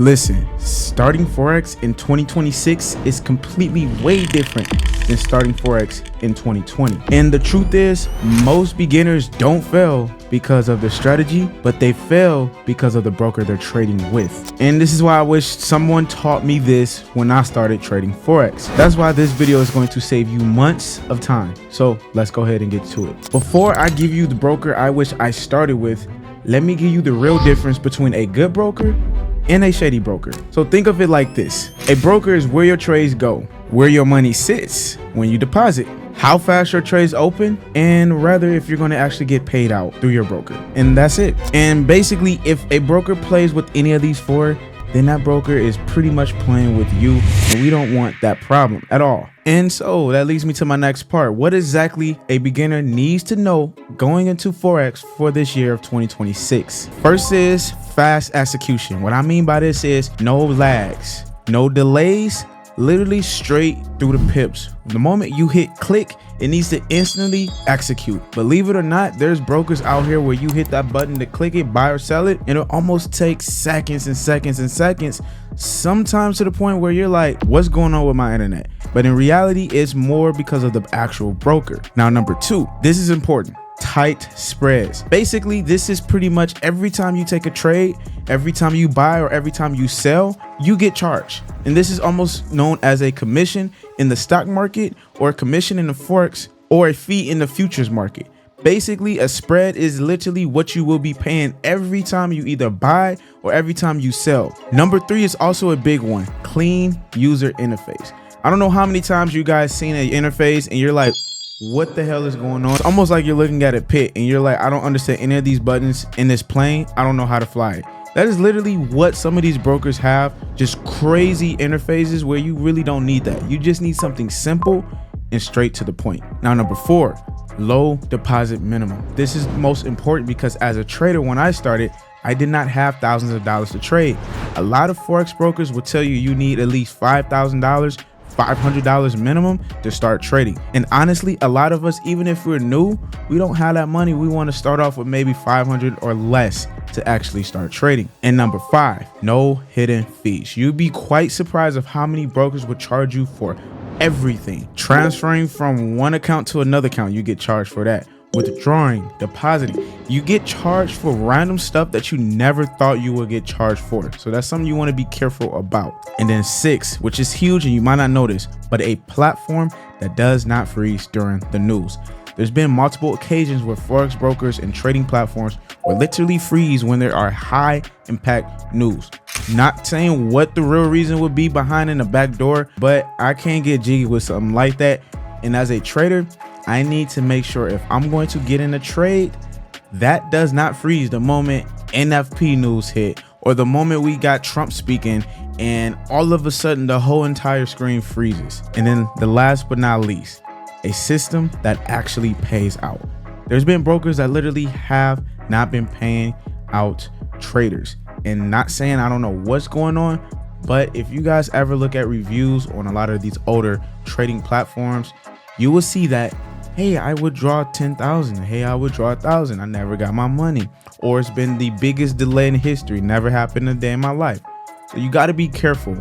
Listen, starting Forex in 2026 is completely way different than starting Forex in 2020. And the truth is, most beginners don't fail because of their strategy, but they fail because of the broker they're trading with. And this is why I wish someone taught me this when I started trading Forex. That's why this video is going to save you months of time. So let's go ahead and get to it. Before I give you the broker I wish I started with, let me give you the real difference between a good broker and a shady broker. So think of it like this. A broker is where your trades go, where your money sits when you deposit, how fast your trades open, and rather if you're going to actually get paid out through your broker. And that's it. And basically, if a broker plays with any of these four, then that broker is pretty much playing with you, and we don't want that problem at all. And so that leads me to my next part. What exactly a beginner needs to know going into Forex for this year of 2026. First is fast execution. What I mean by this is no lags, no delays, literally straight through the pips. The moment you hit click, it needs to instantly execute. Believe it or not, there's brokers out here where you hit that button to click it, buy or sell it, and it'll almost take seconds and seconds and seconds, sometimes to the point where you're like, what's going on with my internet? But in reality, it's more because of the actual broker. Now, number two, this is important. Tight spreads. Basically, this is pretty much every time you take a trade, every time you buy or every time you sell, you get charged. And this is almost known as a commission in the stock market, or a commission in the Forex, or a fee in the futures market. Basically, a spread is literally what you will be paying every time you either buy or every time you sell. Number three is also a big one. Clean user interface. I don't know how many times you guys seen an interface and you're like, what the hell is going on? It's almost like you're looking at a pit and you're like, I don't understand any of these buttons in this plane. I don't know how to fly it. That is literally what some of these brokers have. Just crazy interfaces where you really don't need that. You just need something simple and straight to the point. Now, number four, low deposit minimum. This is most important because as a trader, when I started, I did not have thousands of dollars to trade. A lot of Forex brokers will tell you you need at least $5,000, $500 minimum to start trading. And honestly, a lot of us, even if we're new, we don't have that money. We want to start off with maybe 500 or less to actually start trading. And number five, no hidden fees. You'd be quite surprised of how many brokers would charge you for everything. Transferring from one account to another account, you get charged for that. Withdrawing, depositing, you get charged for random stuff that you never thought you would get charged for. So that's something you want to be careful about. And then six, which is huge and you might not notice, but a platform that does not freeze during the news. There's been multiple occasions where Forex brokers and trading platforms will literally freeze when there are high impact news. Not saying what the real reason would be behind in the back door, but I can't get jiggy with something like that. And as a trader, I need to make sure if I'm going to get in a trade, that does not freeze the moment NFP news hit, or the moment we got Trump speaking and all of a sudden the whole entire screen freezes. And then the last but not least, a system that actually pays out. There's been brokers that literally have not been paying out traders. And not saying I don't know what's going on, but if you guys ever look at reviews on a lot of these older trading platforms, you will see that, hey, I withdraw 10,000. Hey, I withdraw 1,000. I never got my money. Or it's been the biggest delay in history. Never happened a day in my life. So you got to be careful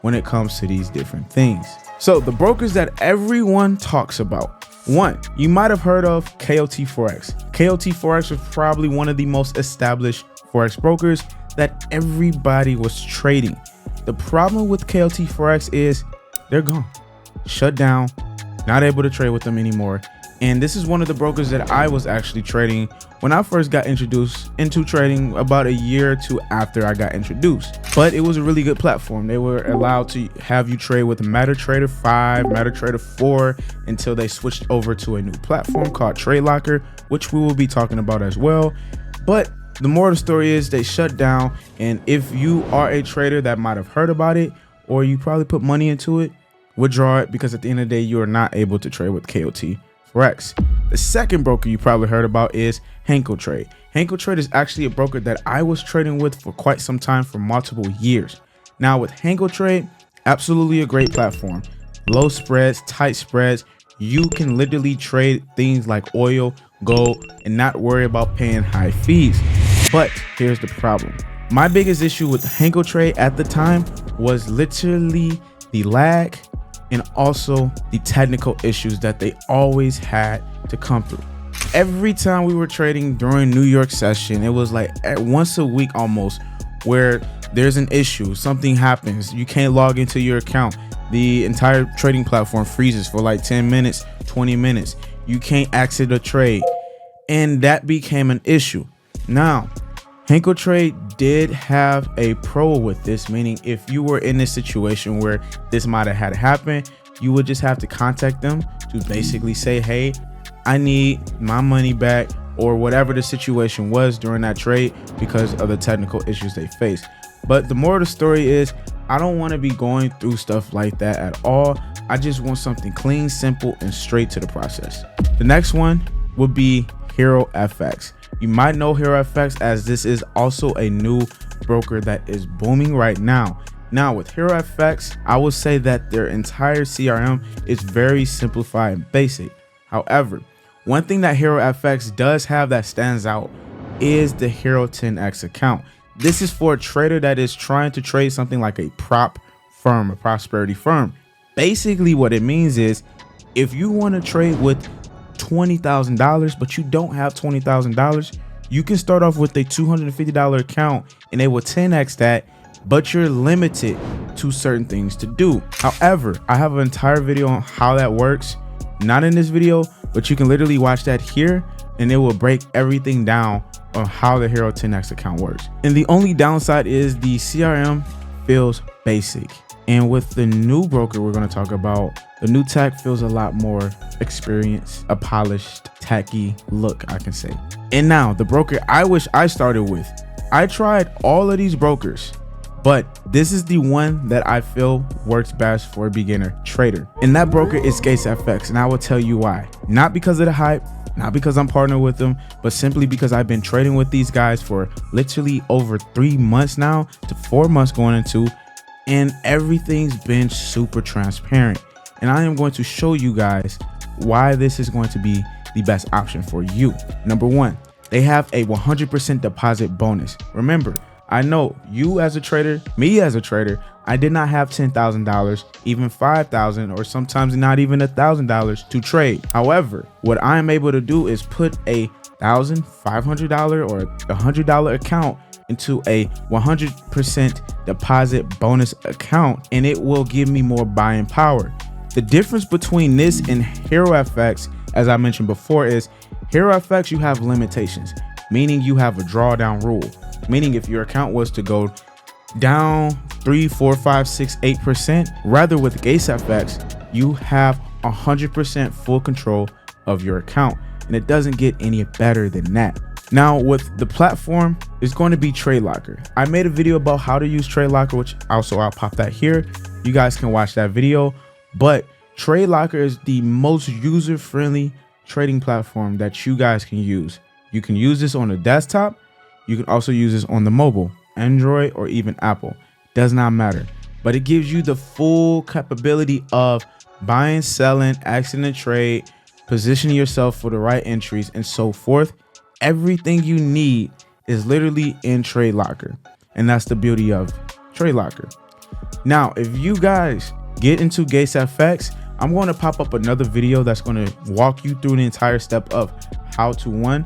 when it comes to these different things. So the brokers that everyone talks about. One, you might have heard of KOT Forex. KOT Forex was probably one of the most established Forex brokers that everybody was trading. The problem with KOT Forex is they're gone, shut down, not able to trade with them anymore. And this is one of the brokers that I was actually trading when I first got introduced into trading, about a year or two after I got introduced. But it was a really good platform. They were allowed to have you trade with MetaTrader 5, MetaTrader 4 until they switched over to a new platform called Tradelocker, which we will be talking about as well. But the moral of the story is they shut down. And if you are a trader that might have heard about it, or you probably put money into it, withdraw it, because at the end of the day, you are not able to trade with KOT Forex. The second broker you probably heard about is HeroFx. HeroFx is actually a broker that I was trading with for quite some time, for multiple years. Now with HeroFx, absolutely a great platform. Low spreads, tight spreads. You can literally trade things like oil, gold, and not worry about paying high fees. But here's the problem. My biggest issue with HeroFx at the time was literally the lag and also the technical issues that they always had to come through. Every time we were trading during New York session, it was like once a week almost, where there's an issue, something happens, you can't log into your account, the entire trading platform freezes for like 10 minutes, 20 minutes, you can't exit a trade, and that became an issue. Now, HeroFx did have a pro with this, meaning if you were in this situation where this might have had happened, you would just have to contact them to basically say, hey, I need my money back, or whatever the situation was during that trade because of the technical issues they faced. But the moral of the story is, I don't want to be going through stuff like that at all. I just want something clean, simple, and straight to the process. The next one would be HeroFx. You might know HeroFx as this is also a new broker that is booming right now. Now with HeroFx, I would say that their entire CRM is very simplified and basic. However, one thing that HeroFx does have that stands out is the Hero 10X account. This is for a trader that is trying to trade something like a prop firm, a prosperity firm. Basically what it means is, if you want to trade with $20,000 but you don't have $20,000, you can start off with a $250 account and they will 10x that, but you're limited to certain things to do. However, I have an entire video on how that works, not in this video, but you can literally watch that here and it will break everything down on how the Hero 10X account works. And the only downside is the CRM feels basic. And with the new broker we're going to talk about, the new tech feels a lot more experienced, a polished, tacky look, I can say. And now the broker I wish I started with. I tried all of these brokers, but this is the one that I feel works best for a beginner trader. And that broker is HeroFx, and I will tell you why. Not because of the hype, not because I'm partnered with them, but simply because I've been trading with these guys for literally over 3 months now to 4 months going into, and everything's been super transparent. And I am going to show you guys why this is going to be the best option for you. Number one, they have a 100% deposit bonus. Remember, I know you as a trader, me as a trader, I did not have $10,000, even $5,000, or sometimes not even $1,000 to trade. However, what I am able to do is put a $1,500 or $100 account into a 100% deposit bonus account, and it will give me more buying power. The difference between this and HeroFx, as I mentioned before, is HeroFx, you have limitations, meaning you have a drawdown rule, meaning if your account was to go down 3, 4, 5, 6, 8%, rather with HeroFx, you have 100% full control of your account, and it doesn't get any better than that. Now with the platform, it's going to be Tradelocker. I made a video about how to use Tradelocker, which also I'll pop that here. You guys can watch that video. But Tradelocker is the most user-friendly trading platform that you guys can use. You can use this on the desktop. You can also use this on the mobile, Android, or even Apple. Does not matter. But it gives you the full capability of buying, selling, exiting a trade, positioning yourself for the right entries, and so forth. Everything you need is literally in Tradelocker. And that's the beauty of Tradelocker. Now, if you guys get into HeroFx, I'm going to pop up another video that's going to walk you through the entire step of how to, one,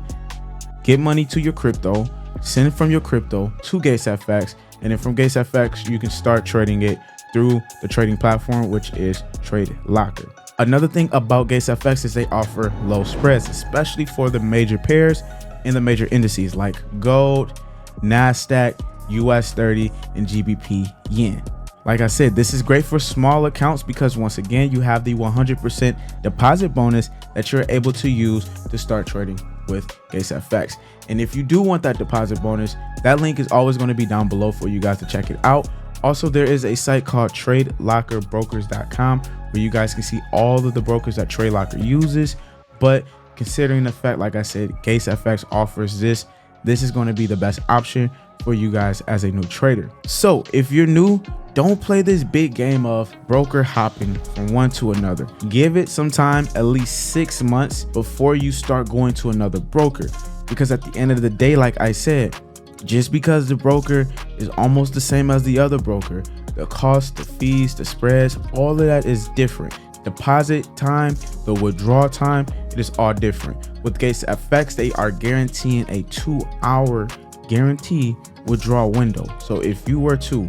get money to your crypto, send it from your crypto to HeroFx, and then from HeroFx you can start trading it through the trading platform, which is Tradelocker. Another thing about HeroFx is they offer low spreads, especially for the major pairs and the major indices like gold, NASDAQ, US 30, and GBP yen. Like I said, this is great for small accounts because once again, you have the 100% deposit bonus that you're able to use to start trading with HeroFx. And if you do want that deposit bonus, that link is always going to be down below for you guys to check it out. Also, there is a site called TradeLockerBrokers.com where you guys can see all of the brokers that Tradelocker uses. But considering the fact, like I said, HeroFx offers this is going to be the best option for you guys as a new trader. So if you're new, don't play this big game of broker hopping from one to another. Give it some time, at least 6 months before you start going to another broker. Because at the end of the day, like I said, Just because the broker is almost the same as the other broker, the cost, the fees, the spreads, all of that is different. Deposit time, the withdrawal time, it is all different. With HeroFx, they are guaranteeing a 2-hour guarantee withdrawal window. So if you were to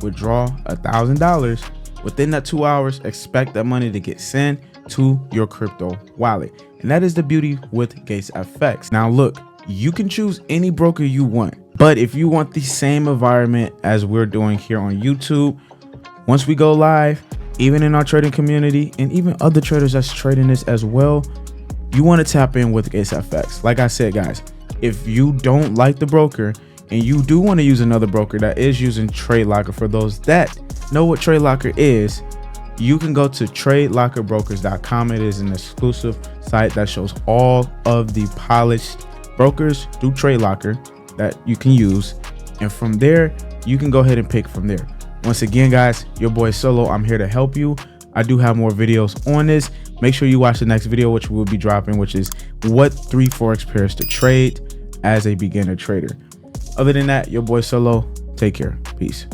withdraw $1,000 within that 2 hours, expect that money to get sent to your crypto wallet. And that is the beauty with HeroFx. Now look, you can choose any broker you want, but if you want the same environment as we're doing here on YouTube, once we go live, even in our trading community and even other traders that's trading this as well, you want to tap in with HeroFx. Like I said, guys, if you don't like the broker and you do want to use another broker that is using Tradelocker, for those that know what Tradelocker is, you can go to tradelockerbrokers.com. It is an exclusive site that shows all of the polished brokers through Tradelocker that you can use, and from there you can go ahead and pick from there. Once again, guys, your boy Solo, I'm here to help you. I do have more videos on this. Make sure you watch the next video, which we'll be dropping, which is what 3 Forex pairs to trade as a beginner trader. Other than that, your boy Solo, take care. Peace.